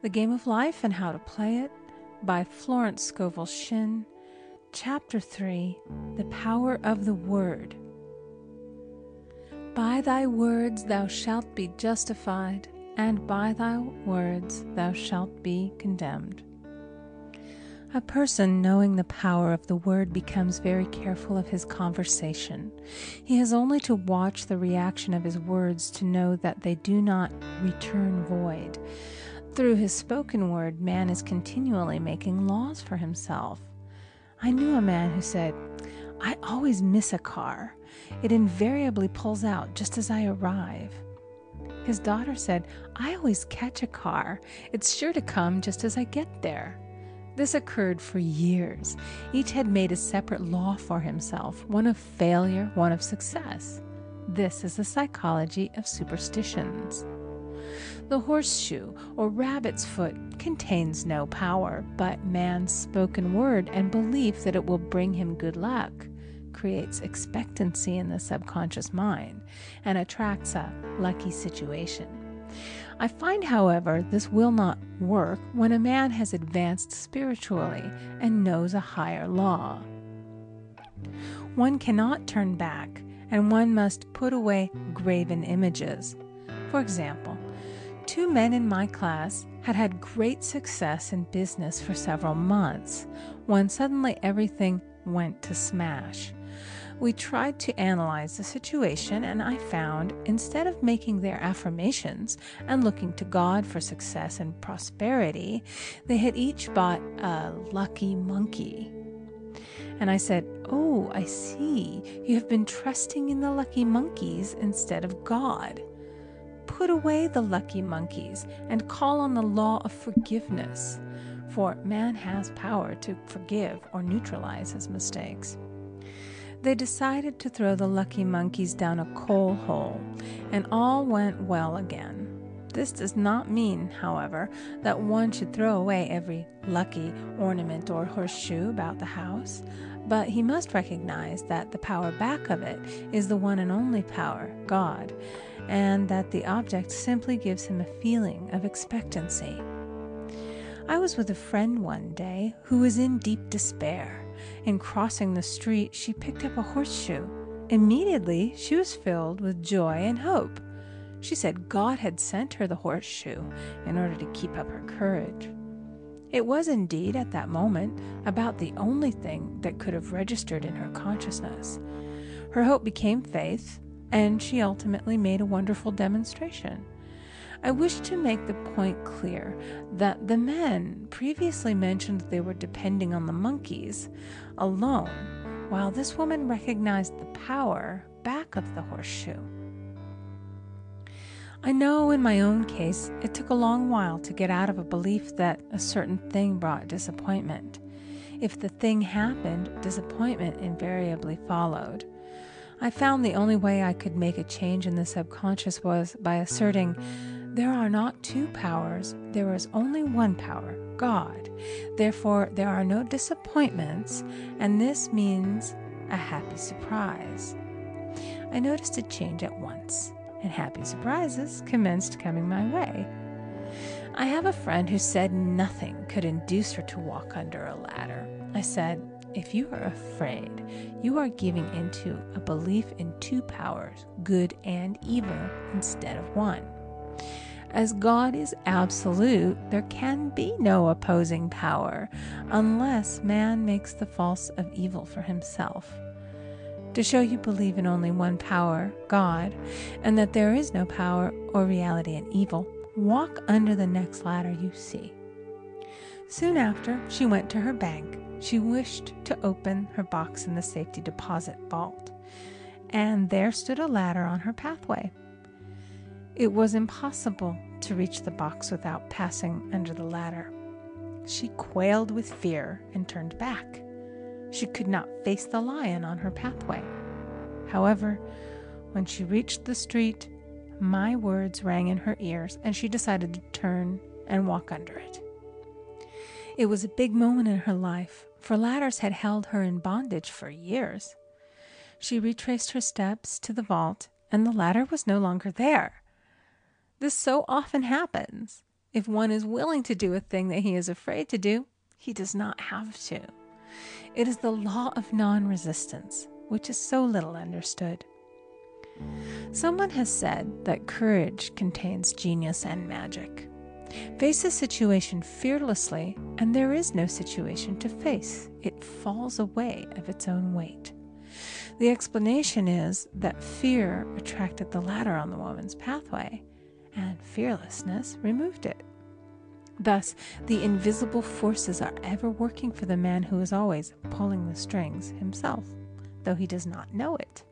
The Game of Life and How to Play It by Florence Scovel Shinn. Chapter 3, The Power of the Word. By thy words thou shalt be justified, and by thy words thou shalt be condemned. A person knowing the power of the word becomes very careful of his conversation. He has only to watch the reaction of his words to know that they do not return void. Through his spoken word, man is continually making laws for himself. I knew a man who said, "I always miss a car. It invariably pulls out just as I arrive." His daughter said, "I always catch a car. It's sure to come just as I get there." This occurred for years. Each had made a separate law for himself, one of failure, one of success. This is the psychology of superstitions. The horseshoe or rabbit's foot contains no power, but man's spoken word and belief that it will bring him good luck creates expectancy in the subconscious mind and attracts a lucky situation. I find, however, this will not work when a man has advanced spiritually and knows a higher law. One cannot turn back, and one must put away graven images. For example, 2 men in my class had had great success in business for several months, when suddenly everything went to smash. We tried to analyze the situation, and I found, instead of making their affirmations and looking to God for success and prosperity, they had each bought a lucky monkey. And I said, "Oh, I see. You have been trusting in the lucky monkeys instead of God. Put away the lucky monkeys and call on the law of forgiveness, for man has power to forgive or neutralize his mistakes." They decided to throw the lucky monkeys down a coal hole, and all went well again. This does not mean, however, that one should throw away every lucky ornament or horseshoe about the house, but he must recognize that the power back of it is the one and only power, God, and that the object simply gives him a feeling of expectancy. I was with a friend one day who was in deep despair. In crossing the street, she picked up a horseshoe. Immediately, she was filled with joy and hope. She said God had sent her the horseshoe in order to keep up her courage. It was indeed, at that moment, about the only thing that could have registered in her consciousness. Her hope became faith, and she ultimately made a wonderful demonstration. I wish to make the point clear that the men previously mentioned they were depending on the monkeys alone, while this woman recognized the power back of the horseshoe. I know in my own case it took a long while to get out of a belief that a certain thing brought disappointment. If the thing happened, disappointment invariably followed. I found the only way I could make a change in the subconscious was by asserting, there are not 2 powers, there is only one power, God. Therefore, there are no disappointments, and this means a happy surprise. I noticed a change at once, and happy surprises commenced coming my way. I have a friend who said nothing could induce her to walk under a ladder. I said, "If you are afraid, you are giving into a belief in 2 powers, good and evil, instead of one. As God is absolute, there can be no opposing power unless man makes the false of evil for himself. To show you believe in only one power, God, and that there is no power or reality in evil, walk under the next ladder you see." Soon after, she went to her bank. She wished to open her box in the safety deposit vault, and there stood a ladder on her pathway. It was impossible to reach the box without passing under the ladder. She quailed with fear and turned back. She could not face the lion on her pathway. However, when she reached the street, my words rang in her ears, and she decided to turn and walk under it. It was a big moment in her life, for ladders had held her in bondage for years. She retraced her steps to the vault, and the ladder was no longer there. This so often happens. If one is willing to do a thing that he is afraid to do, he does not have to. It is the law of non-resistance, which is so little understood. Someone has said that courage contains genius and magic. Face a situation fearlessly, and there is no situation to face. It falls away of its own weight. The explanation is that fear attracted the ladder on the woman's pathway, and fearlessness removed it. Thus, the invisible forces are ever working for the man who is always pulling the strings himself, though he does not know it.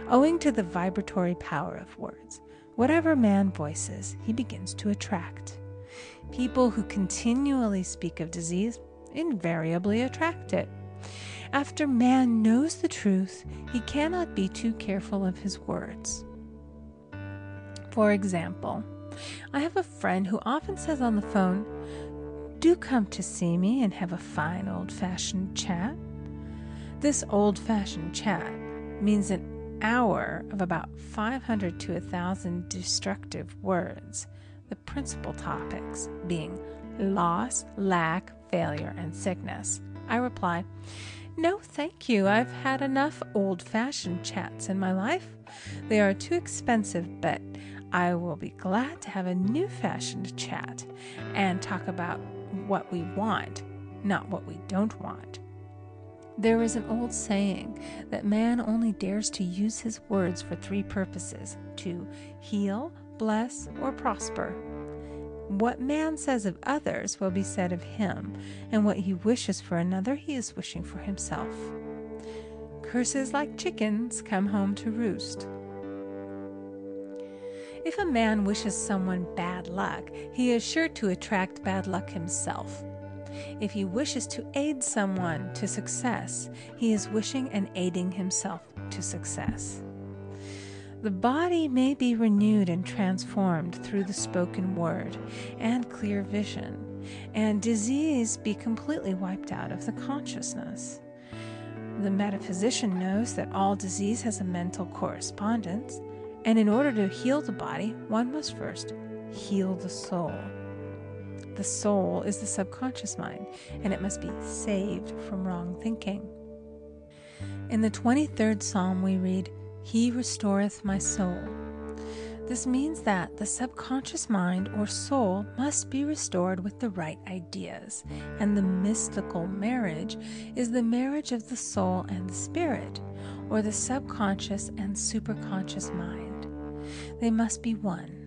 Owing to the vibratory power of words, whatever man voices, he begins to attract. People who continually speak of disease invariably attract it. After man knows the truth, he cannot be too careful of his words. For example, I have a friend who often says on the phone, "Do come to see me and have a fine old-fashioned chat." This old-fashioned chat means an hour of about 500 to 1,000 destructive words, the principal topics being loss, lack, failure, and sickness. I reply, "No, thank you. I've had enough old-fashioned chats in my life. They are too expensive, but I will be glad to have a new-fashioned chat and talk about what we want, not what we don't want." There is an old saying that man only dares to use his words for three purposes: to heal, bless, or prosper. What man says of others will be said of him, and what he wishes for another he is wishing for himself. Curses like chickens come home to roost. If a man wishes someone bad luck, he is sure to attract bad luck himself. If he wishes to aid someone to success, he is wishing and aiding himself to success. The body may be renewed and transformed through the spoken word and clear vision, and disease be completely wiped out of the consciousness. The metaphysician knows that all disease has a mental correspondence, and in order to heal the body, one must first heal the soul. The soul is the subconscious mind, and it must be saved from wrong thinking. In the 23rd Psalm we read, "He restoreth my soul." This means that the subconscious mind or soul must be restored with the right ideas, and the mystical marriage is the marriage of the soul and the spirit, or the subconscious and superconscious mind. They must be one.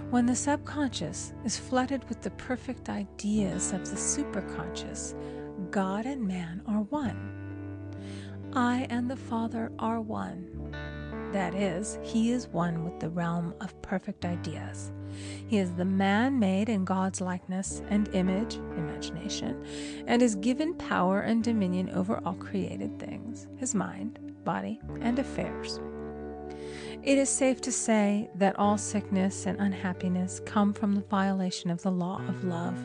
When the subconscious is flooded with the perfect ideas of the superconscious, God and man are one. I and the Father are one. That is, he is one with the realm of perfect ideas. He is the man made in God's likeness and image, imagination, and is given power and dominion over all created things, his mind, body, and affairs. It is safe to say that all sickness and unhappiness come from the violation of the law of love.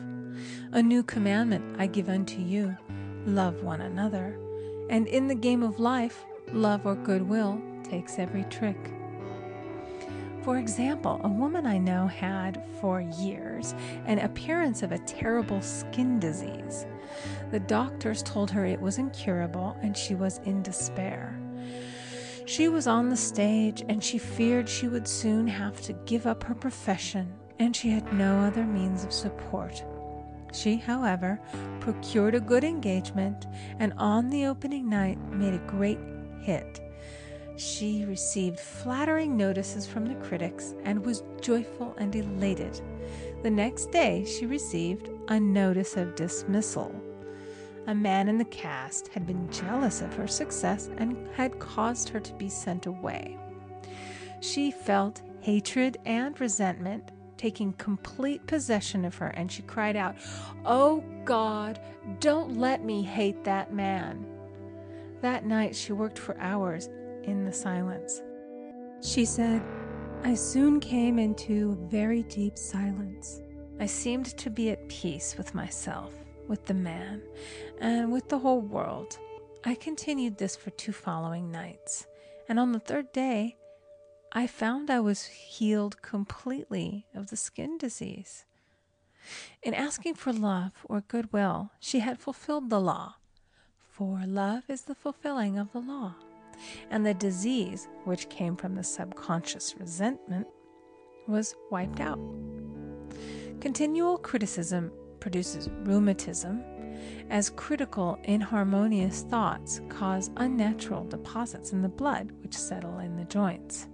A new commandment I give unto you, love one another. And in the game of life, love or goodwill takes every trick. For example, a woman I know had, for years, an appearance of a terrible skin disease. The doctors told her it was incurable, and she was in despair. She was on the stage, and she feared she would soon have to give up her profession, and she had no other means of support. She, however, procured a good engagement, and on the opening night made a great hit. She received flattering notices from the critics and was joyful and elated. The next day she received a notice of dismissal. A man in the cast had been jealous of her success and had caused her to be sent away. She felt hatred and resentment taking complete possession of her, and she cried out, "Oh God, don't let me hate that man." That night she worked for hours in the silence. She said, "I soon came into a very deep silence. I seemed to be at peace with myself, with the man, and with the whole world. I continued this for 2 following nights, and on the 3rd day, I found I was healed completely of the skin disease. In asking for love or goodwill, she had fulfilled the law. For love is the fulfilling of the law. And the disease, which came from the subconscious resentment, was wiped out. Continual criticism produces rheumatism, as critical, inharmonious thoughts cause unnatural deposits in the blood which settle in the joints.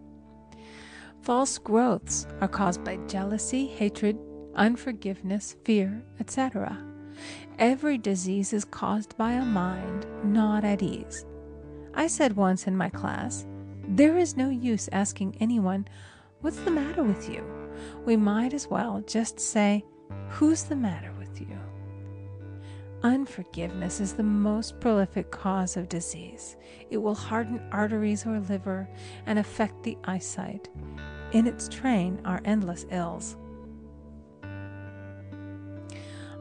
False growths are caused by jealousy, hatred, unforgiveness, fear, etc. Every disease is caused by a mind not at ease. I said once in my class, there is no use asking anyone, "What's the matter with you?" We might as well just say, "Who's the matter with you?" Unforgiveness is the most prolific cause of disease. It will harden arteries or liver and affect the eyesight. In its train are endless ills.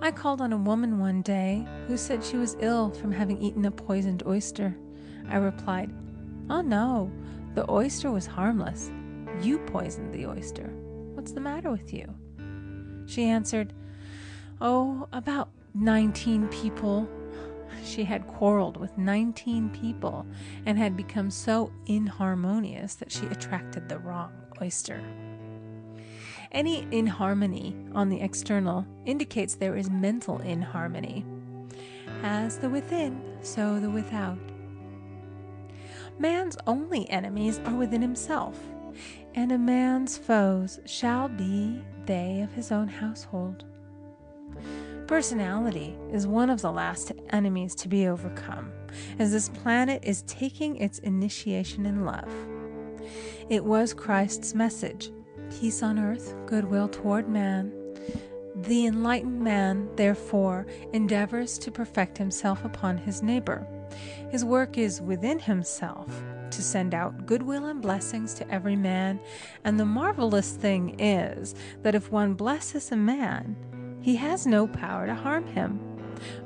I called on a woman one day who said she was ill from having eaten a poisoned oyster. I replied, "Oh no, the oyster was harmless. You poisoned the oyster. What's the matter with you?" She answered, "Oh, about 19 people." She had quarreled with 19 people and had become so inharmonious that she attracted the wrong oyster. Any inharmony on the external indicates there is mental inharmony. As the within, so the without. Man's only enemies are within himself, and a man's foes shall be they of his own household. Personality is one of the last enemies to be overcome, as this planet is taking its initiation in love. It was Christ's message, peace on earth, goodwill toward man. The enlightened man, therefore, endeavors to perfect himself upon his neighbor. His work is within himself, to send out goodwill and blessings to every man, and the marvelous thing is that if one blesses a man, he has no power to harm him.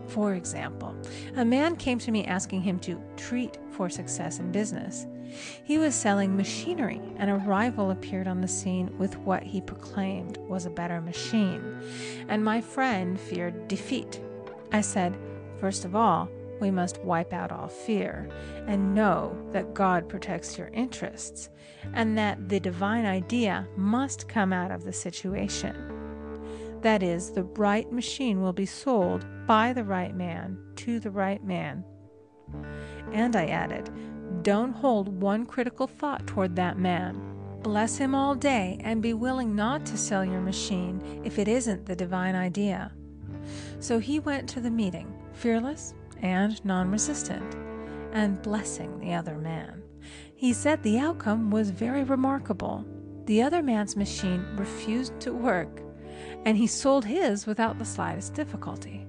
For example, a man came to me asking him to treat for success in business. He was selling machinery, and a rival appeared on the scene with what he proclaimed was a better machine, and my friend feared defeat. I said, "First of all, we must wipe out all fear, and know that God protects your interests, and that the divine idea must come out of the situation. That is, the right machine will be sold by the right man to the right man." And I added, "Don't hold one critical thought toward that man. Bless him all day and be willing not to sell your machine if it isn't the divine idea." So he went to the meeting, fearless and non-resistant, and blessing the other man. He said the outcome was very remarkable. The other man's machine refused to work, and he sold his without the slightest difficulty.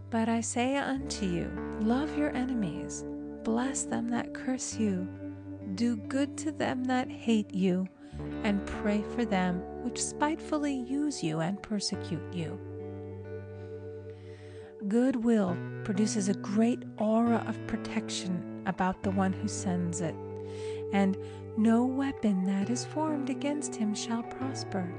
But I say unto you, love your enemies, bless them that curse you, do good to them that hate you, and pray for them which spitefully use you and persecute you. Goodwill produces a great aura of protection about the one who sends it, and no weapon that is formed against him shall prosper.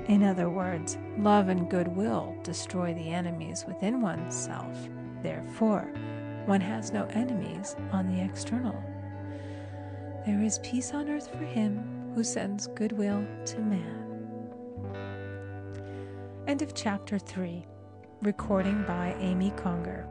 In other words, love and goodwill destroy the enemies within oneself. Therefore, one has no enemies on the external. There is peace on earth for him who sends goodwill to man. End of chapter 3. Recording by Amy Conger.